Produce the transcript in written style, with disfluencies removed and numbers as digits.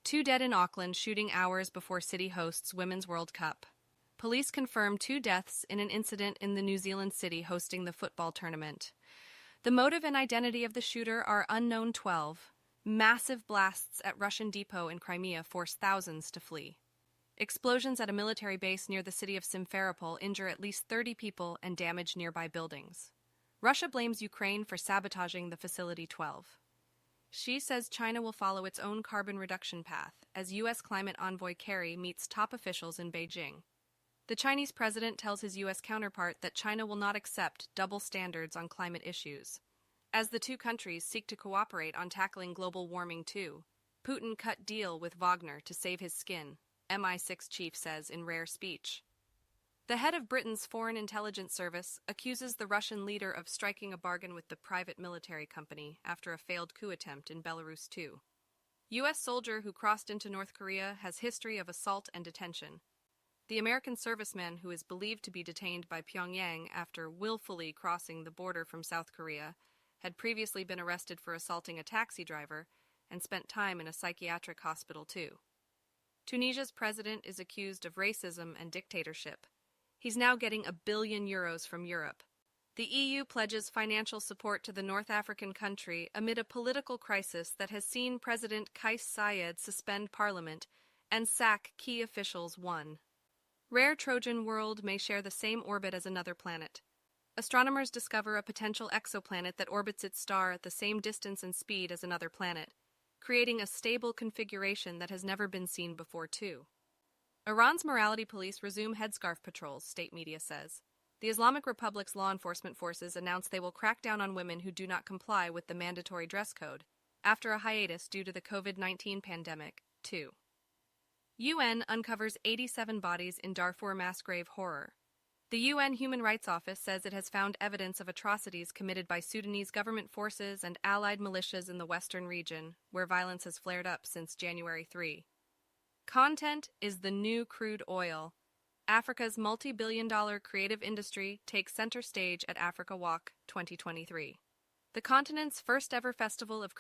Two dead in Auckland shooting hours before city hosts Women's World Cup. Police confirm 2 deaths in an incident in the New Zealand city hosting the football tournament. The motive and identity of the shooter are unknown. 12. Massive blasts at Russian depot in Crimea force thousands to flee. Explosions at a military base near the city of Simferopol injure at least 30 people and damage nearby buildings. Russia blames Ukraine for sabotaging the facility. 12. Xi says China will follow its own carbon reduction path as U.S. climate envoy Kerry meets top officials in Beijing. The Chinese president tells his U.S. counterpart that China will not accept double standards on climate issues. As the two countries seek to cooperate on tackling global warming too, Putin cut deal with Wagner to save his skin, MI6 chief says in rare speech. The head of Britain's Foreign Intelligence Service accuses the Russian leader of striking a bargain with the private military company after a failed coup attempt in Belarus too. U.S. soldier who crossed into North Korea has history of assault and detention. The American serviceman who is believed to be detained by Pyongyang after willfully crossing the border from South Korea had previously been arrested for assaulting a taxi driver and spent time in a psychiatric hospital too. Tunisia's president is accused of racism and dictatorship. He's now getting €1 billion from Europe. The EU pledges financial support to the North African country amid a political crisis that has seen President Kais Saied suspend parliament and sack key officials. 1. Rare Trojan world may share the same orbit as another planet. Astronomers discover a potential exoplanet that orbits its star at the same distance and speed as another planet, creating a stable configuration that has never been seen before too. Iran's morality police resume headscarf patrols, state media says. The Islamic Republic's law enforcement forces announced they will crack down on women who do not comply with the mandatory dress code, after a hiatus due to the COVID-19 pandemic, too. UN uncovers 87 bodies in Darfur mass grave horror. The UN Human Rights Office says it has found evidence of atrocities committed by Sudanese government forces and allied militias in the western region, where violence has flared up since January 3. Content is the new crude oil. Africa's multi-billion-dollar creative industry takes center stage at Africa Walk 2023. The continent's first ever festival of creativity